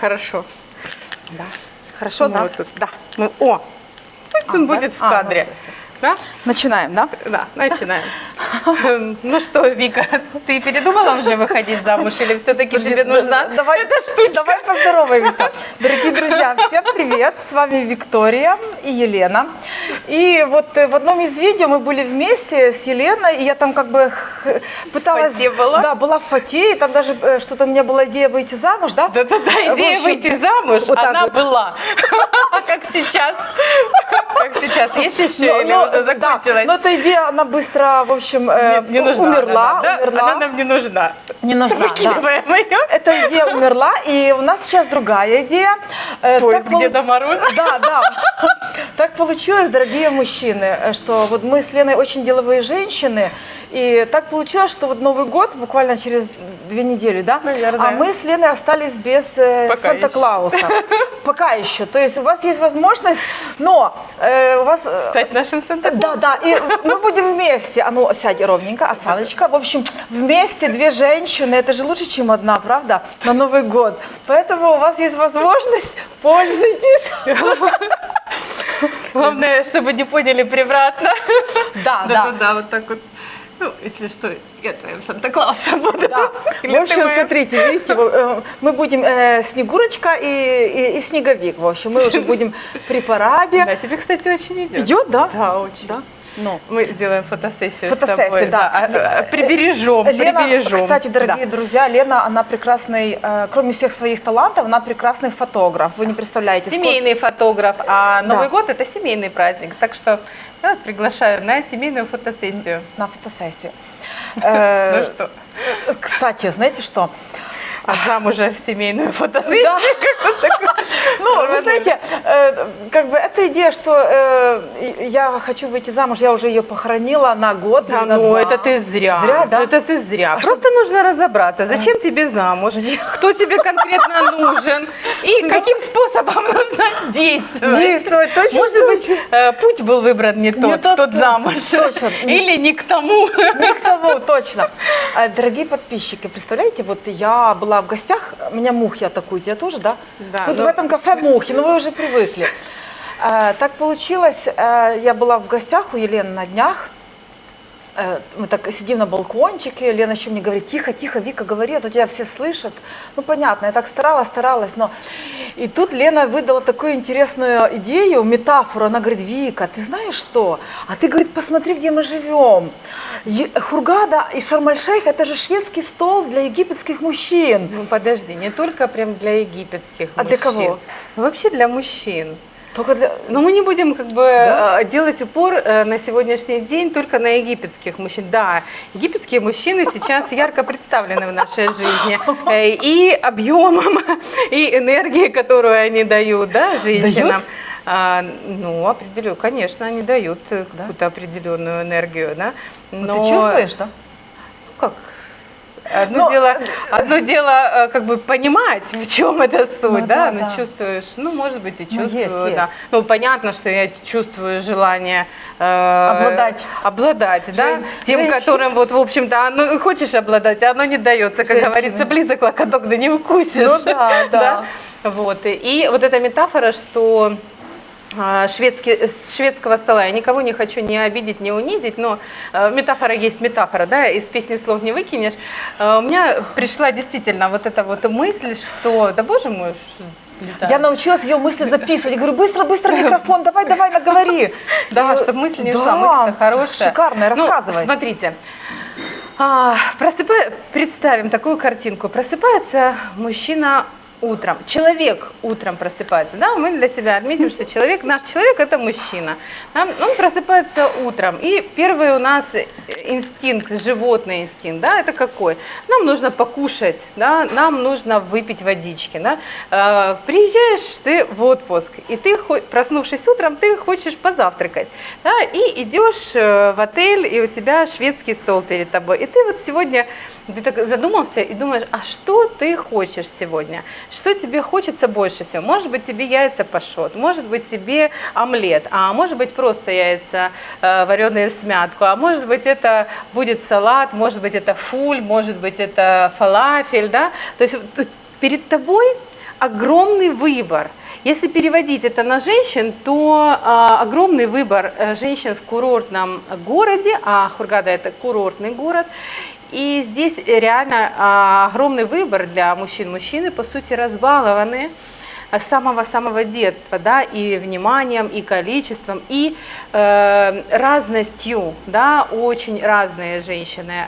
хорошо. Да. Хорошо, да? Вот тут, да. Пусть он будет в кадре. всё. Да? Начинаем, да? Да, начинаем. Ну что, Вика, ты передумала уже выходить замуж или все-таки тебе нужна Давай поздороваемся. Дорогие друзья, всем привет! С вами Виктория и Елена. И вот в одном из видео мы были вместе с Еленой, и я там как бы пыталась... В фате была? Да, была в фате, и там даже что-то у меня была идея выйти замуж, да? Да-да-да, идея В общем, выйти замуж, вот так она вот. была. Как сейчас. Как сейчас. Есть еще или уже Да, закончилась? но эта идея, она быстро, в общем, Не нужна. умерла. Да? Она нам не нужна. Не нужна, да. Выкидываем ее. Эта идея умерла, и у нас сейчас другая идея. Поезд Деда Мороза. Да, да. Так получилось, дорогие мужчины, что вот мы с Леной очень деловые женщины, и так получилось, что вот Новый год буквально через 2 недели, да? Наверное. А мы с Леной остались без Санта-Клауса. Пока еще. То есть у вас есть возможность, но у вас... Стать нашим Санта-Клаусом. Да, да, и мы будем вместе. А ну, сядь ровненько, осаночка. В общем, вместе 2 женщины, это же лучше, чем одна, правда? На Новый год. Поэтому у вас есть возможность, пользуйтесь. Главное, чтобы не поняли превратно. Да, да. Да, вот так вот. Ну, если что, я твоим Санта-Клаусом буду. Да. Или В общем, ты моим? смотрите, видите, мы будем Снегурочка и Снеговик. В общем, мы уже будем при параде. Да, тебе, кстати, очень идет. Идет, да? Да, очень. Да. Ну. Мы сделаем фотосессию с Фотосессию, тобой. да. Прибережем, Лена, прибережем. кстати, дорогие Да. друзья, Лена, она прекрасный, кроме всех своих талантов, она прекрасный фотограф. Вы не представляете, Семейный фотограф, а Новый Да. год это семейный праздник. Так что я вас приглашаю на семейную фотосессию. на фотосессию. Ну что, Кстати, знаете что? от замужа в семейную фотосессию. Да. Ну, вы знаете, как бы эта идея, что я хочу выйти замуж, я уже ее похоронила на год Да, или на ну 2. это ты зря. Зря, да? Это ты зря. Просто нужно разобраться, зачем тебе замуж, кто тебе конкретно нужен и каким способом нужно действовать. Действовать, точно. Может быть, путь был выбран не тот, тот тот путь. замуж. Точно. Или не к тому. Не к тому, точно. Дорогие подписчики, представляете, вот я была в гостях, меня мухи атакуют, я тоже, да? Да, Тут ну- в этом кафе мухи, ну вы уже привыкли. Так получилось, я была в гостях у Елены на днях, мы так сидим на балкончике, Лена еще мне говорит, тихо, тихо, Вика, говори, а то тебя все слышат. Ну, понятно, я так старалась, но... И тут Лена выдала такую интересную идею, метафору, она говорит, Вика, ты знаешь что? А ты, говорит, посмотри, где мы живем. Хургада и Шарм-эль-Шейх, это же шведский стол для египетских мужчин. Ну подожди, не только прям для египетских А мужчин. для кого? Вообще для мужчин. Только для... Но мы не будем как бы делать упор на сегодняшний день только на египетских мужчин. Да, египетские мужчины сейчас ярко представлены в нашей жизни. И объемом, и энергией, которую они дают, да, женщинам. Ну, определенно, конечно, они дают какую-то определенную энергию, да. Но... Ты чувствуешь, да? Как? Одно дело как бы понимать, в чем это суть, да, но чувствуешь, ну, может быть, и чувствую, есть, да. есть. Ну, понятно, что я чувствую желание Обладать, да, тем, которым, вот, в общем-то, ну, хочешь обладать, а оно не дается, как говорится, близок локоток, да не укусишь. Ну, да. Вот, и вот эта метафора, что... с шведского стола. Я никого не хочу не обидеть, не унизить, но метафора есть метафора, да, из песни слов не выкинешь. У меня пришла действительно вот эта вот мысль, что, да боже мой, Я научилась ее мысли записывать. Я говорю, быстро микрофон, давай, наговори. Да, чтобы мысль не ушла, мысль хорошая. Шикарная, рассказывай. Ну, смотрите, представим такую картинку. Просыпается мужчина утром. Человек утром просыпается, да, мы для себя отметим, что наш человек это мужчина. Он просыпается утром, и первый у нас инстинкт, животный инстинкт, да, это какой? Нам нужно покушать, да, нам нужно выпить водички, да. Приезжаешь ты в отпуск, и ты, проснувшись утром, ты хочешь позавтракать, да, и идешь в отель, и у тебя шведский стол перед тобой, и ты вот сегодня ты так задумался и думаешь, а что ты хочешь сегодня? Что тебе хочется больше всего? Может быть, тебе яйца пашот, может быть, тебе омлет, а может быть, просто яйца вареные в смятку, а может быть, это будет салат, может быть, это фуль, может быть, это фалафель, да? То есть перед тобой огромный выбор. Если переводить это на женщин, то огромный выбор женщин в курортном городе, а Хургада – это курортный город, и здесь реально огромный выбор для мужчин. Мужчины, по сути, разбалованы с самого-самого детства, да, и вниманием, и количеством, и разностью, да, очень разные женщины,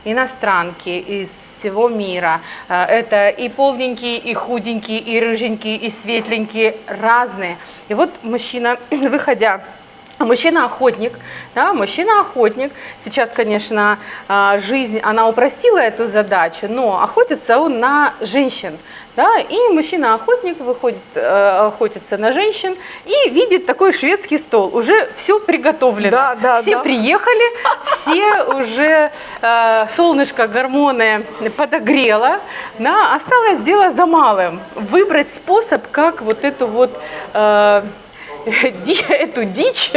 иностранки из всего мира. Это и полненькие, и худенькие, и рыженькие, и светленькие, разные. И вот мужчина, выходя, мужчина-охотник, да, мужчина-охотник. Сейчас, конечно, жизнь, она упростила эту задачу, но охотится он на женщин. Да, и мужчина-охотник выходит охотиться на женщин и видит такой шведский стол. Уже все приготовлено. Все приехали, все уже солнышко, гормоны подогрело. Да, осталось дело за малым. Выбрать способ, как вот эту вот эту дичь,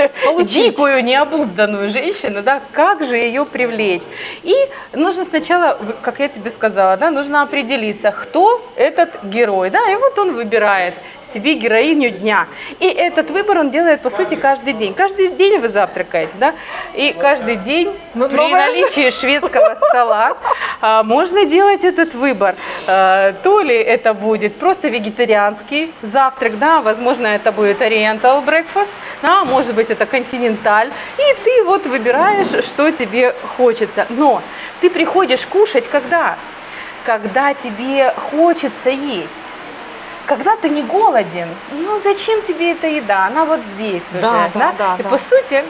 дикую, необузданную женщину, да, как же ее привлечь. И нужно сначала, как я тебе сказала, да, нужно определиться, кто этот герой, да, и вот он выбирает себе героиню дня. И этот выбор он делает, по сути, каждый день. Каждый день вы завтракаете, да, и каждый день при наличии шведского стола можно делать этот выбор. То ли это будет просто вегетарианский завтрак, да, возможно, это будет oriental breakfast, да, может быть, это континенталь, и ты вот выбираешь, что тебе хочется. Но ты приходишь кушать когда? Когда тебе хочется есть. Когда ты не голоден, ну зачем тебе эта еда? Она вот здесь уже. И по сути,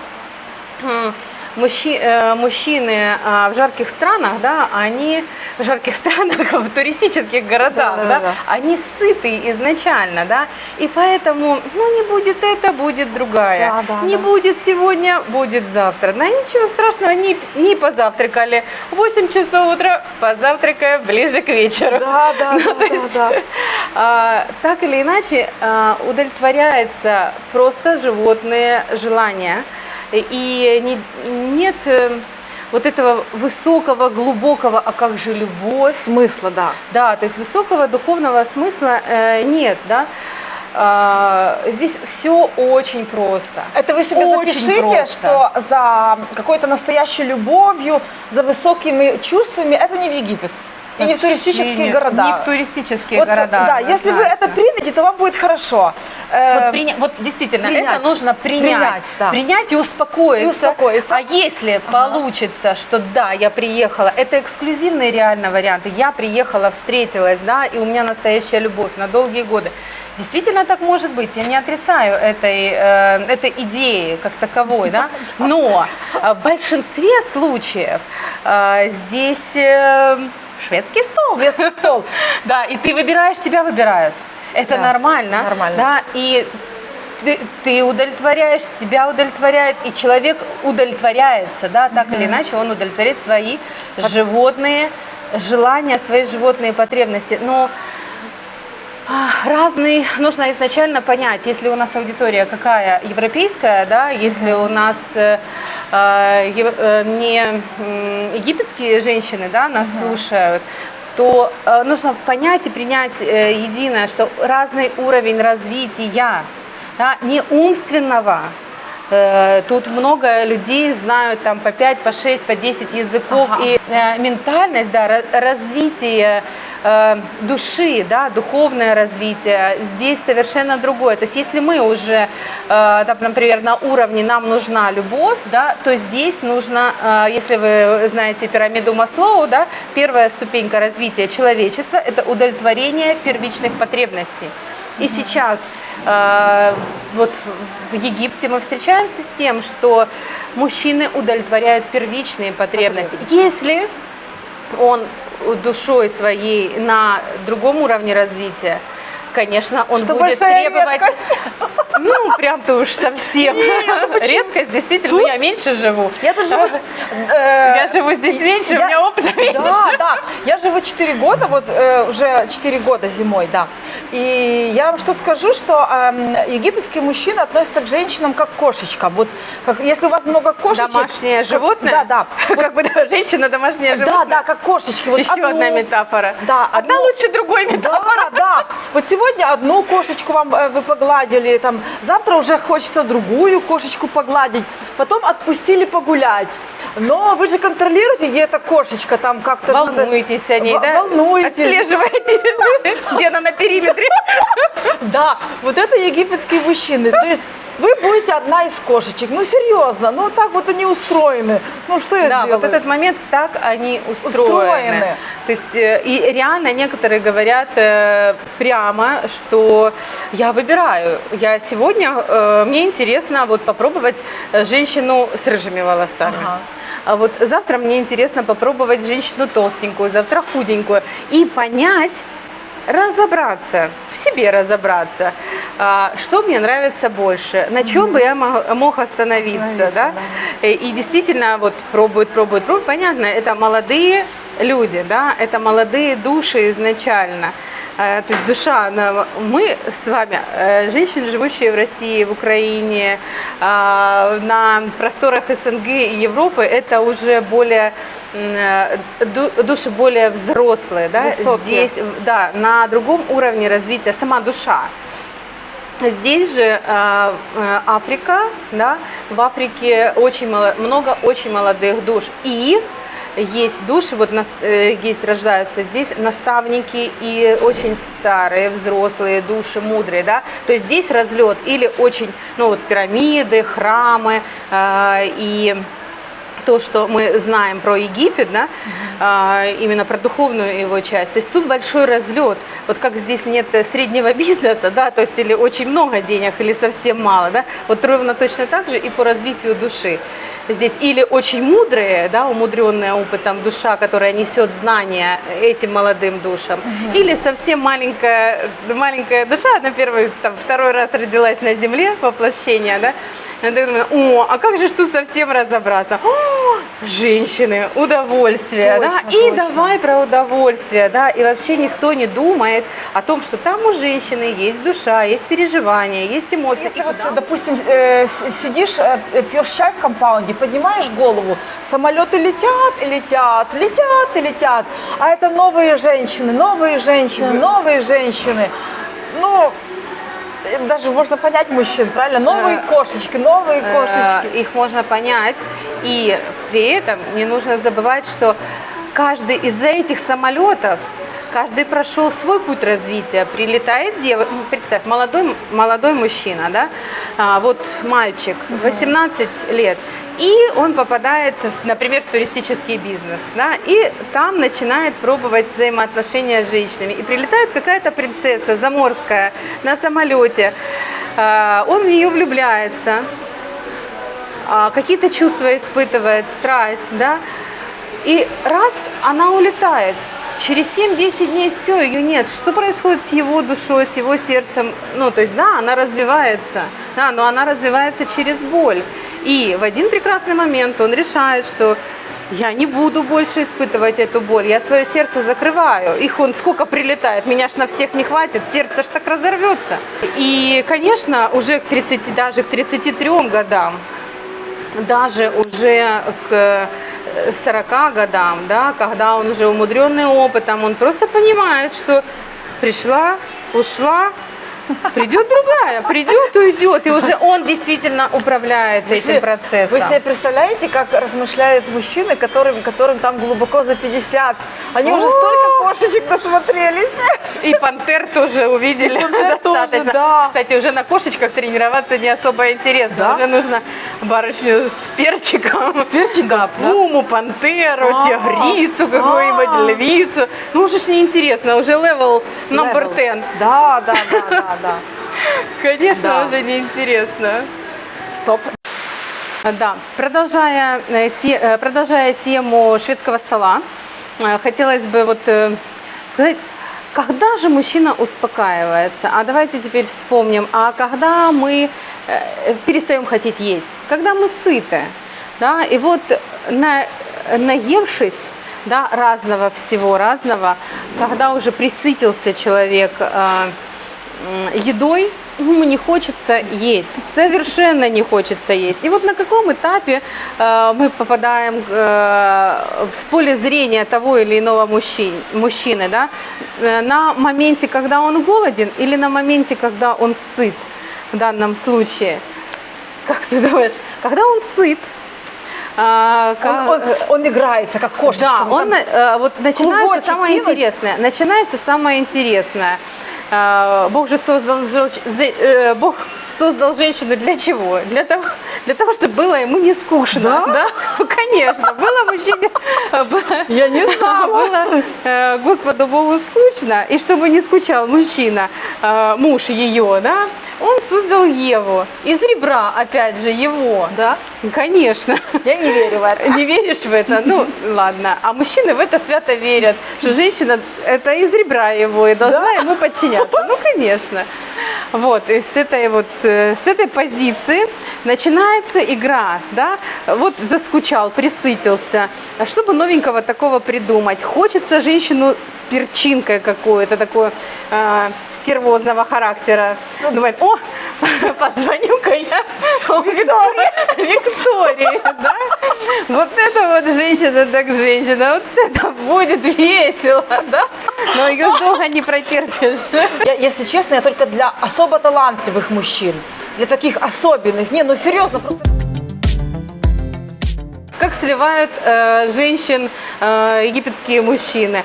мужчины в жарких странах, да, они в жарких странах, в туристических городах, они сыты изначально, да, и поэтому, ну, не будет это, будет другая, не будет сегодня, будет завтра. Да, ничего страшного, не позавтракали, 8 часов утра позавтракаем ближе к вечеру. Так или иначе удовлетворяется просто животные желания. И нет вот этого высокого, глубокого, а как же любовь? Смысла, да. Да, то есть высокого духовного смысла нет, да. Здесь все очень просто. Это вы себе запишите, что за какой-то настоящей любовью, за высокими чувствами, это не в Египет. И не в туристические города. Не в туристические города. Да, если вы это примете, то вам будет хорошо. Вот действительно, это нужно принять. Принять и успокоиться. А если получится, что да, я приехала, это эксклюзивный реально вариант. Я приехала, встретилась, да, и у меня настоящая любовь на долгие годы. Действительно так может быть, я не отрицаю этой идеи как таковой, да? Но в большинстве случаев здесь шведский стол. Шведский стол. Да, и ты выбираешь, тебя выбирают. Это нормально. Да, и ты удовлетворяешь, тебя удовлетворяет, и человек удовлетворяется, да, так или иначе он удовлетворяет свои животные желания, свои животные потребности. Но разный, нужно изначально понять, если у нас аудитория какая европейская, да, если у нас не египетские женщины, да, нас слушают, то нужно понять и принять единое, что разный уровень развития, да, не умственного. Тут много людей знают там по 5, по 6, по 10 языков, и ментальность, да, развитие души, да, духовное развитие здесь совершенно другое. То есть если мы уже, например, на уровне нам нужна любовь, да, то здесь нужно, если вы знаете пирамиду Маслоу, да, первая ступенька развития человечества – это удовлетворение первичных потребностей. И сейчас вот в Египте мы встречаемся с тем, что мужчины удовлетворяют первичные потребности. Если он душой своей на другом уровне развития, конечно, он будет требовать... Ну, прям-то уж совсем. Редкость, действительно, я меньше живу. Я тут живу... Я живу здесь меньше, у меня опыта меньше. Да, я живу 4 года, вот уже 4 года зимой, да. И я вам что скажу, что египетские мужчины относятся к женщинам как к кошечкам. Вот как, если у вас много кошечек... Домашнее животное? Да, да. Как бы да, женщина домашнее животное? Да, да, как кошечки. Вот Еще одна метафора. Да, одна лучше другой метафора. Да, да. Вот сегодня одну кошечку вам вы погладили, там, завтра уже хочется другую кошечку погладить, потом отпустили погулять. Но вы же контролируете, где эта кошечка там как-то... Волнуетесь о ней, да? Волнуетесь. Отслеживаете, где она на периметре. Да, вот это египетские мужчины. То есть вы будете одна из кошечек. Ну, серьезно, ну так вот они устроены. Ну, что я сделаю? Да, вот этот момент, так они устроены. То есть, и реально некоторые говорят прямо, что я выбираю. Я сегодня, мне интересно вот попробовать женщину с рыжими волосами. Ага. А вот завтра мне интересно попробовать женщину толстенькую, завтра худенькую. И понять, разобраться, в себе разобраться, что мне нравится больше, на чем бы я мог остановиться, да? И действительно вот пробуют. Понятно, это молодые люди, да, это молодые души изначально. То есть душа, мы с вами, женщины, живущие в России, в Украине, на просторах СНГ и Европы, это уже более, души более взрослые, да? Здесь, да, на другом уровне развития сама душа. Здесь же Африка, да, в Африке очень много очень молодых душ. И есть души, вот есть, рождаются здесь наставники и очень старые, взрослые души, мудрые, да, то есть здесь разлет или очень, ну вот пирамиды, храмы и то, что мы знаем про Египет, да, именно про духовную его часть. То есть тут большой разлет. Вот как здесь нет среднего бизнеса, да, то есть или очень много денег, или совсем мало, да, вот ровно точно так же и по развитию души. Здесь или очень мудрые, да, умудренная опытом душа, которая несет знания этим молодым душам, или совсем маленькая душа, на первый, там, второй раз родилась на земле, воплощение, да, о, а как же ж тут совсем разобраться? О, женщины, удовольствие, точно, да, и давай про удовольствие, да, и вообще никто не думает о том, что там у женщины есть душа, есть переживания, есть эмоции. Если вот, допустим, сидишь, пьешь чай в компаунде, поднимаешь голову, самолеты летят и летят, летят и летят, а это новые женщины, новые женщины, новые женщины. Ну, даже можно понять мужчин, правильно? Новые кошечки, новые кошечки. Их можно понять, и при этом не нужно забывать, что каждый из этих самолетов, каждый прошел свой путь развития. Прилетает девушка, представь, молодой мужчина, да, вот мальчик, 18 лет, и он попадает, например, в туристический бизнес, да, и там начинает пробовать взаимоотношения с женщинами. И прилетает какая-то принцесса заморская на самолете, он в нее влюбляется, какие-то чувства испытывает, страсть, да, и раз, она улетает. Через 7-10 дней все, ее нет. Что происходит с его душой, с его сердцем? Ну, то есть, да, она развивается, да, но она развивается через боль. И в один прекрасный момент он решает, что я не буду больше испытывать эту боль, я свое сердце закрываю. Их он сколько прилетает, меня ж на всех не хватит, сердце ж так разорвется. И, конечно, уже к 30, даже к 33 годам, даже уже к 40 годам, да, когда он уже умудренный опытом, он просто понимает, что пришла, ушла, придет другая, придет, уйдет, и уже он действительно управляет этим процессом. Вы себе представляете, как размышляют мужчины, которым там глубоко за 50? Они уже столько кошечек насмотрелись. И пантер тоже увидели достаточно. Тоже, да. Кстати, уже на кошечках тренироваться не особо интересно. Да? Уже нужно барышню с перчиком. С перчиком? Да, пуму, пантеру, тигрицу какую-нибудь, львицу. Ну уже ж неинтересно, уже левел number 10. Да. Конечно, Да. уже неинтересно. Стоп. Да, продолжая тему шведского стола, хотелось бы вот сказать, когда же мужчина успокаивается? А давайте теперь вспомним, а когда мы перестаем хотеть есть? Когда мы сыты, да, и вот наевшись, да, разного всего, разного, когда уже присытился человек едой ему не хочется есть, совершенно не хочется есть. И вот на каком этапе мы попадаем в поле зрения того или иного мужчины, да? На моменте, когда он голоден, или на моменте, когда он сыт в данном случае? Как ты думаешь? Когда он сыт, он играется, как кошечка. Да, вот начинается самое кинуть. интересное. Начинается самое интересное. Бог же Бог создал женщину для чего? Для того, чтобы было ему не скучно. Да? Ну, конечно. Было мужчине, Я не знала. было Господу Богу скучно, и чтобы не скучал мужчина, муж ее, да, он создал Еву. Из ребра, опять же, его. Да? Конечно. Я не верю в это. Не веришь в это? Ну, ладно. А мужчины в это свято верят, что женщина – это из ребра его и должна ему подчиняться. Ну, конечно. Вот, и с этой позиции начинается игра, да? Вот заскучал, присытился. А что бы новенького такого придумать? Хочется женщину с перчинкой какой-то, такой стервозного характера. Думает, о, позвоню-ка я Виктории, да? Вот это вот женщина так женщина, вот это будет весело, да? Но ее долго не протерпишь. Если честно, я только для особо талантливых мужчин, для таких особенных. Не, ну серьезно, просто... Как сливают женщин египетские мужчины?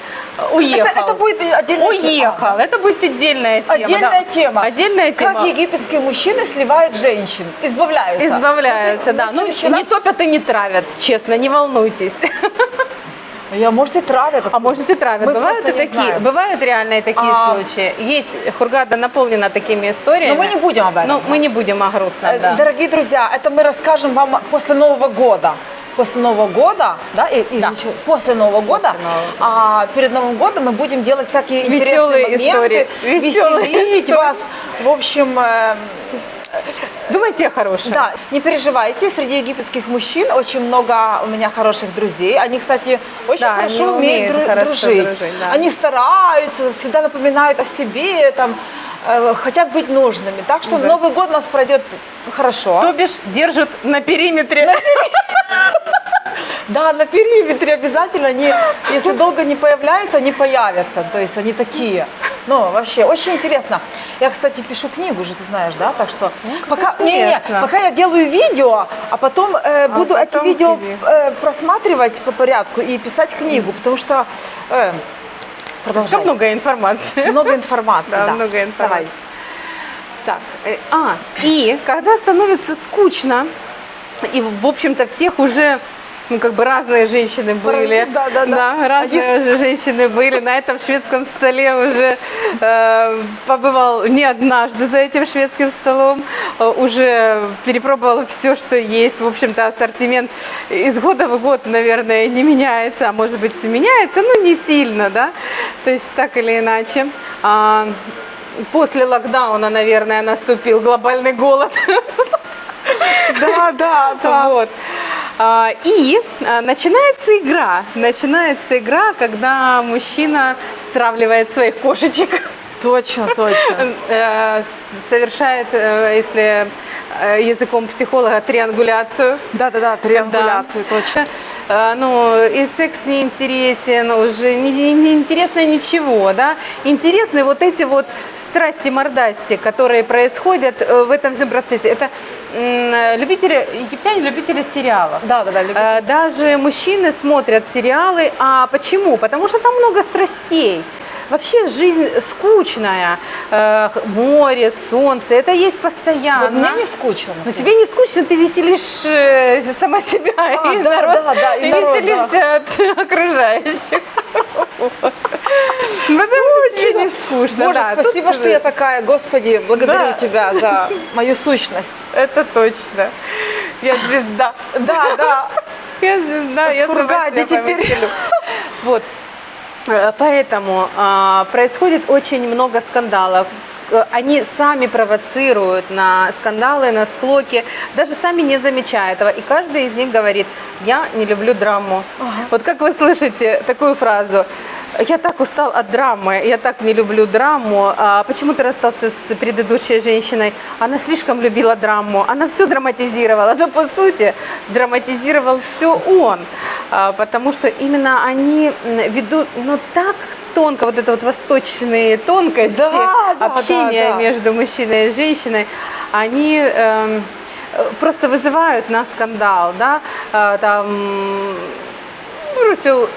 Уехал. Это будет отдельная Уехал. Это будет отдельная тема. Отдельная да. тема. Отдельная тема. Как египетские мужчины сливают женщин, избавляются. Избавляются, да. Ну, не топят и не травят, честно, не волнуйтесь. Может и травят. А может и травят. Мы Бывают и просто не такие, знаем. бывают реально и такие случаи. Есть, Хургада наполнена такими историями. Но мы не будем об этом. Ну, мы не будем о грустном, да. Дорогие друзья, это мы расскажем вам после Нового года. После Нового года, да, после Нового года, а перед Новым годом мы будем делать всякие Веселые интересные моменты, истории. веселить вас, в общем... Думайте о хорошем. Да, не переживайте, среди египетских мужчин очень много у меня хороших друзей. Они, кстати, очень хорошо умеют дружить. Да. Они стараются, всегда напоминают о себе, там, хотят быть нужными. Так что Новый год у нас пройдет хорошо. То бишь, держат на периметре. Да, на периметре обязательно. Они, если долго не появляются, они появятся. То есть они такие. Ну, вообще, очень интересно. Я, кстати, пишу книгу же, ты знаешь, да? Так что пока я делаю видео, а потом буду эти видео просматривать по порядку и писать книгу, потому что... Продолжай. Много информации. Много информации, да. Много информации. Так, и когда становится скучно, и, в общем-то, всех уже, ну, как бы разные женщины были. Да. Разные уже женщины были. На этом шведском столе уже побывал не однажды за этим шведским столом. Уже перепробовал все, что есть. В общем-то, ассортимент из года в год, наверное, не меняется. А может быть, меняется, но не сильно, да. То есть, так или иначе. После локдауна, наверное, наступил глобальный голод. Да. Вот. И начинается игра, когда мужчина стравливает своих кошечек. Точно. Совершает, если языком психолога, триангуляцию. Да, триангуляцию, точно. Ну, и секс не интересен, уже не интересно ничего, да. Интересны вот эти вот страсти-мордасти, которые происходят в этом всем процессе. Это египтяне любители сериалов. Да, любители. Даже мужчины смотрят сериалы. А почему? Потому что там много страстей. Вообще жизнь скучная, море, солнце, это есть постоянно. Вот мне не скучно. Но тебе не скучно, ты веселишь сама себя и веселишься от окружающих. Очень не скучно. Боже, спасибо, что я такая. Господи, благодарю Тебя за мою сущность. Это точно. Я звезда. Да. Я звезда, я Хургаде теперь. Вот. Поэтому происходит очень много скандалов. Они сами провоцируют на скандалы, на склоки, даже сами не замечая этого. И каждый из них говорит: я не люблю драму. Вот как вы слышите такую фразу: Я так устал от драмы, я так не люблю драму. А почему ты расстался с предыдущей женщиной? Она слишком любила драму, она все драматизировала, но по сути драматизировал все он, потому что именно они ведут, ну так тонко, вот это вот восточные тонкости общения между мужчиной и женщиной, они просто вызывают на скандал, да, там бросил,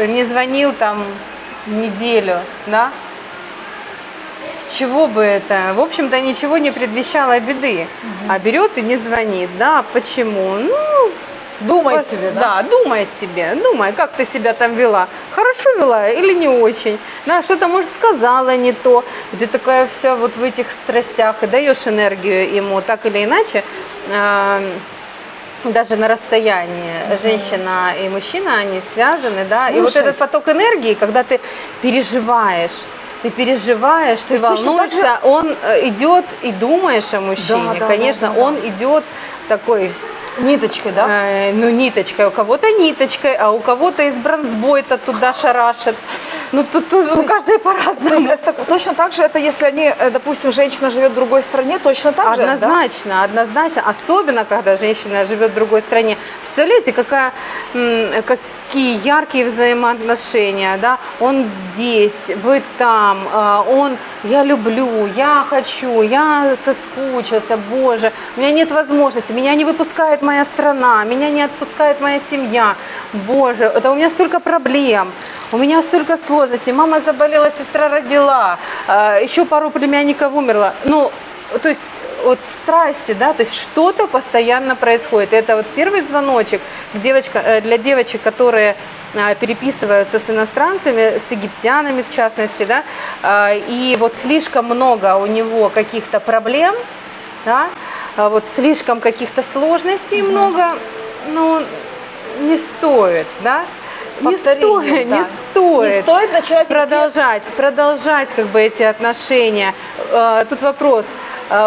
не звонил там неделю, да, с чего бы это? В общем-то, ничего не предвещало беды, а берет и не звонит, да, почему? Ну, Думай себе, да? Да, думай себе, думай, как ты себя там вела. Хорошо вела или не очень? Да, что-то, может, сказала не то. И ты такая вся вот в этих страстях и даешь энергию ему, так или иначе. Даже на расстоянии женщина и мужчина, они связаны, да. Слушай. И вот этот поток энергии, когда ты переживаешь, ты волнуешься, он идет и думаешь о мужчине. Да, конечно, он идет такой... Ниточкой, да? Ну, ниточкой. У кого-то ниточкой, а у кого-то из бронзбойта туда шарашит. Ну, тут у каждой То по-разному. есть это точно так же, это если они, допустим, женщина живет в другой стране, точно так же, да? Однозначно, однозначно. Особенно, когда женщина живет в другой стране. Представляете, какие яркие взаимоотношения, да? Он здесь, вы там, он, я люблю, я хочу, я соскучился, боже, у меня нет возможности, меня не выпускает моя страна, меня не отпускает моя семья, боже, это у меня столько проблем. У меня столько сложностей. Мама заболела, сестра родила, еще пару племянников умерло. Ну, то есть вот страсти, да, то есть что-то постоянно происходит. Это вот первый звоночек для девочек, которые переписываются с иностранцами, с египтянами в частности, да, и вот слишком много у него каких-то проблем, да, вот слишком каких-то сложностей много, ну, не стоит, да. Не стоит начать продолжать как бы эти отношения. Тут вопрос,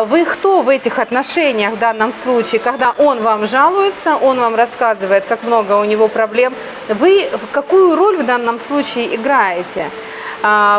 вы кто в этих отношениях в данном случае, когда он вам жалуется, он вам рассказывает, как много у него проблем, вы какую роль в данном случае играете?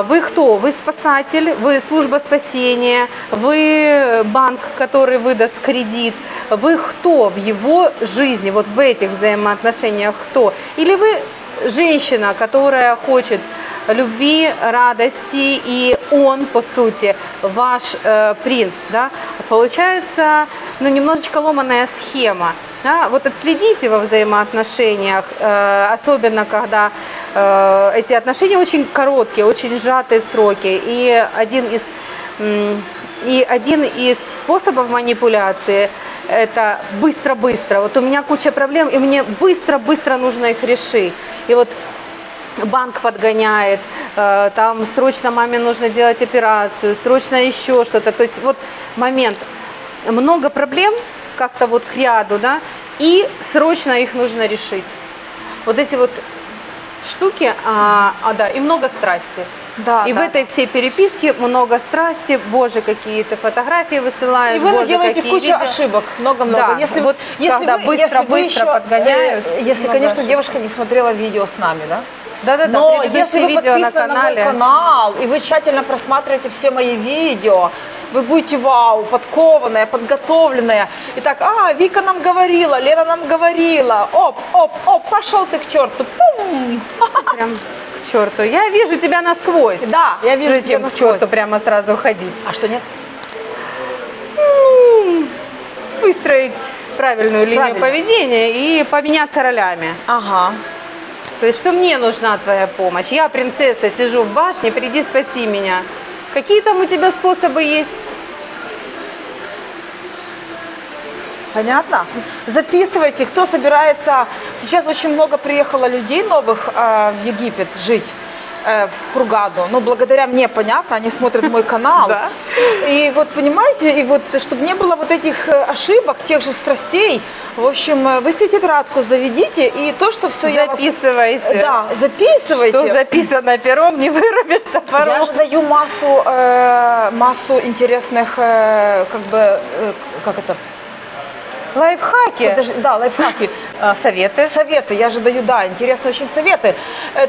Вы кто? Вы спасатель, вы служба спасения, вы банк, который выдаст кредит, вы кто в его жизни, вот в этих взаимоотношениях кто? Или вы женщина, которая хочет любви, радости, и он, по сути, ваш принц, да, получается, ну, немножечко ломаная схема, да? Вот отследите во взаимоотношениях, особенно когда эти отношения очень короткие, очень сжатые в сроки, и один из способов манипуляции – это быстро-быстро. Вот у меня куча проблем, и мне быстро-быстро нужно их решить. И вот банк подгоняет, там срочно маме нужно делать операцию, срочно еще что-то. То есть вот момент, много проблем как-то вот к ряду, да, и срочно их нужно решить. Вот эти вот штуки, да, и много страсти. Да, и в этой всей переписке много страсти, боже, какие-то фотографии высылают, и вы боже, делаете какие кучу видео. ошибок, много-много. Да, если вот когда быстро-быстро подгоняют. Если, конечно, девушка не смотрела видео с нами, да? Да-да-да, но если предыдущие вы видео на подписаны на мой канале. канал, и вы тщательно просматриваете все мои видео, вы будете вау, подкованная, подготовленная. И так, Вика нам говорила, Лена нам говорила, оп, пошел ты к черту, пум. Прям к черту. Я вижу тебя насквозь. Да, я вижу тебя Зачем к насквозь. черту прямо сразу ходить? А что нет? Выстроить правильную линию Правильно. поведения и поменяться ролями. Ага. То есть, что мне нужна твоя помощь? Я принцесса, сижу в башне, приди спаси меня. Какие там у тебя способы есть? Понятно? Записывайте, кто собирается. Сейчас очень много приехало людей новых в Египет жить, в Хургаду. Но благодаря мне, понятно, они смотрят мой канал. Да. И вот, понимаете, и вот, чтобы не было вот этих ошибок, тех же страстей, в общем, вы себе тетрадку заведите, и то, что все я вас... Записывайте. Да, записывайте. Что записано пером, не вырубишь Я топором. же даю массу интересных, как это, Лайфхаки. Подожди, да, лайфхаки. Советы. Советы, я же даю, да, интересные очень советы.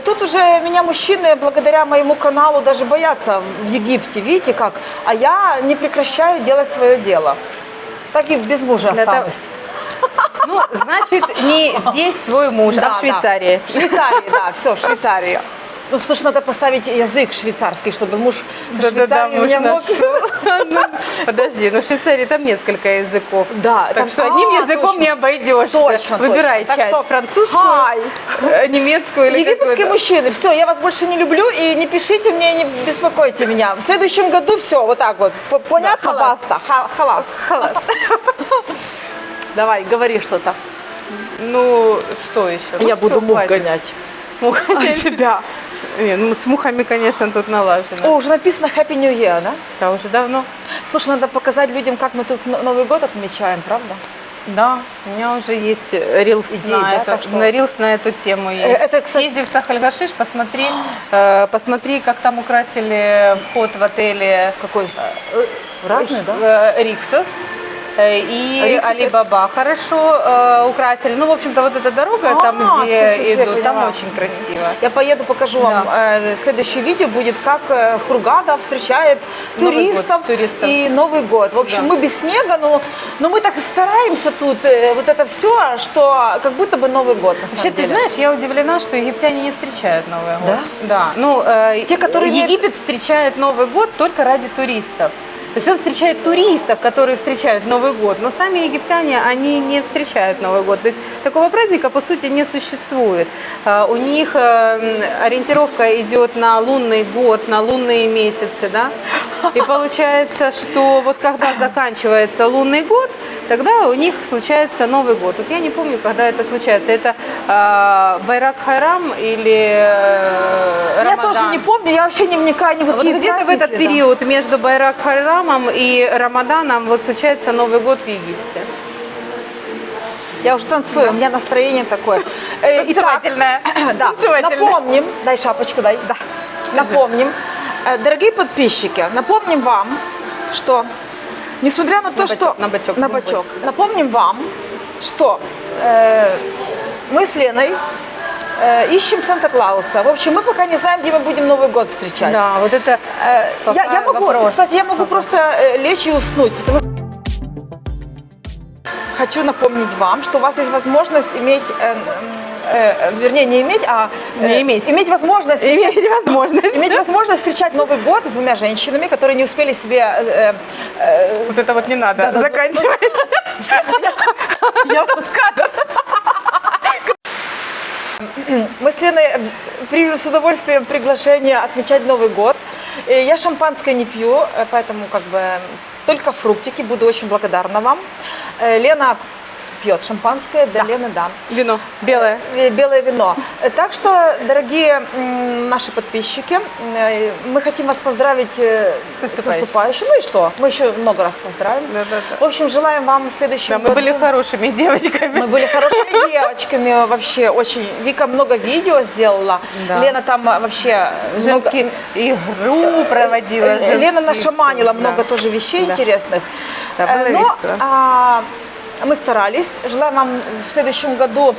Тут уже меня мужчины, благодаря моему каналу, даже боятся в Египте, видите как? А я не прекращаю делать свое дело. Так и без мужа Для того- останусь. Ну, значит, не здесь твой муж, а Да, в Швейцарии. В Швейцарии, да, все, в Швейцарии. Ну, слушай, надо поставить язык швейцарский, чтобы муж в Швейцарии меня мог... Ну, подожди, ну в Швейцарии там несколько языков. Да, Так там- что одним языком точно. не обойдешься. Точно, Выбирай точно. Так часть, что, французскую, хай. немецкую или Египетские какую-то. мужчины, все, я вас больше не люблю, и не пишите мне, и не беспокойте меня. В следующем году все, вот так вот. Понятно, Да, халас. баста? Халас. Халас. Давай, говори что-то. Ну, что еще? Ну, Я всё, буду мух хватит. гонять. Мух От гонять. тебя. Не, ну, с мухами, конечно, тут налажено. О, уже написано Happy New Year, да? Да, уже давно. Слушай, надо показать людям, как мы тут Новый год отмечаем, правда? Да, у меня уже есть рилс, Идеи, на, да? это, Так что- на рилс на эту тему есть. Это, кстати- Съезди в Сахаль-Гашиш, посмотри, как там украсили вход в отеле Какой? Разный, да? Риксос. И Риксос Али-Баба хорошо украсили. Ну, в общем-то, вот эта дорога, там, где всё, я идут, там поняла. очень красиво. Я поеду, покажу вам. Следующее видео будет, как Хургада встречает Новый год, туристов, туристов. и Новый год. В общем, Да. мы без снега, но мы так и стараемся тут. Вот это все, что как будто бы Новый год, на самом Вообще, ты деле. знаешь, я удивлена, что египтяне не встречают Новый год. Да? Да. Ну, Те, которые имеют- Египет встречает Новый год только ради туристов. То есть он встречает туристов, которые встречают Новый год, но сами египтяне, они не встречают Новый год. То есть такого праздника, по сути, не существует. У них ориентировка идет на лунный год, на лунные месяцы, да? И получается, что вот когда заканчивается лунный год, тогда у них случается Новый год. Вот я не помню, когда это случается. Это Байрак Хайрам или Я Рамадан? тоже не помню, я вообще не вникаю ни в Вот какие где-то в праздники, этот да. период между Байрак Хайрамом и Рамаданом вот случается Новый год в Египте. Я уже танцую, у меня настроение такое. Итак, Танцевательное. да, Танцевательное. напомним, дай шапочку, дай. Да. Напомним, дорогие подписчики, напомним вам, что несмотря на то, На что... бочок, на бочок, на не бочок. больше. Напомним вам, что мы с Леной ищем Санта-Клауса. В общем, мы пока не знаем, где мы будем Новый год встречать. Да, вот это пока Я могу, вопрос. кстати, я могу просто лечь и уснуть, потому что хочу напомнить вам, что у вас есть возможность иметь, вернее, не иметь, а Не иметь. иметь возможность, Иметь возможность. иметь возможность встречать Новый год с двумя женщинами, которые не успели себе. Вот это вот не надо. Да-да-да. Заканчивать. Я в кадр. Мы с Леной приняли с удовольствием приглашение отмечать Новый год. Я шампанское не пью, поэтому как бы только фруктики. Буду очень благодарна вам. Лена пьет шампанское, для Лены да. Вино белое. Белое вино. Так что, дорогие наши подписчики, мы хотим вас поздравить с наступающим. Ну и что? Мы еще много раз поздравим. Да-да-да. В общем, желаем вам в следующем Да, мы году. были хорошими девочками. Мы были хорошими девочками вообще, очень. Вика много видео сделала. Да. Лена там вообще много... Женские игру проводила. Лена женские. нашаманила Да. много тоже вещей Да. интересных. Да, было Но весело. мы старались. Желаем вам в следующем году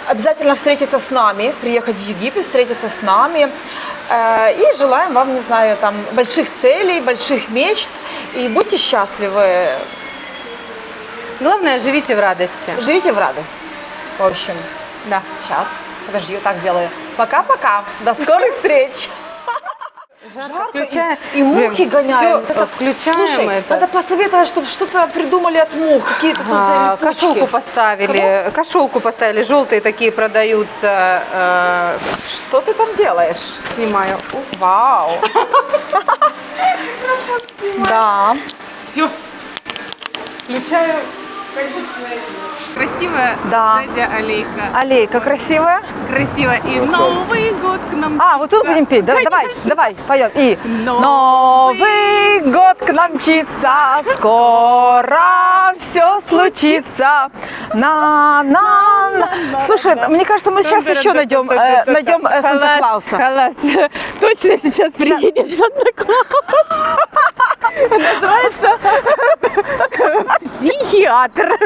обязательно встретиться с нами, приехать в Египет, встретиться с нами. И желаем вам, не знаю, там больших целей, больших мечт. И будьте счастливы. Главное, живите в радости. Живите в радость. В общем, Да. сейчас. Подожди, вот так сделаю. Пока-пока. До скорых встреч. Жарко, Включаем. и мухи гоняют. Всё, включаем Слушай, это. надо посоветовать, чтобы что-то придумали от мух, какие-то тут липучки. Кошелку поставили. Кошелку поставили. Желтые такие продаются. Что ты там делаешь? Снимаю. Вау. Да. Все. Включаю. Красивая Да. сзади аллейка. Аллейка красивая. Красиво. И Новый год к нам. Вот тут будем петь. Давай, давай, поем. И Новый год к нам мчится, скоро все случится. На. Слушай, мне кажется, мы сейчас еще найдем Санта-Клауса. Халас. Точно сейчас приедет Санта-Клаус. Называется Психиатр.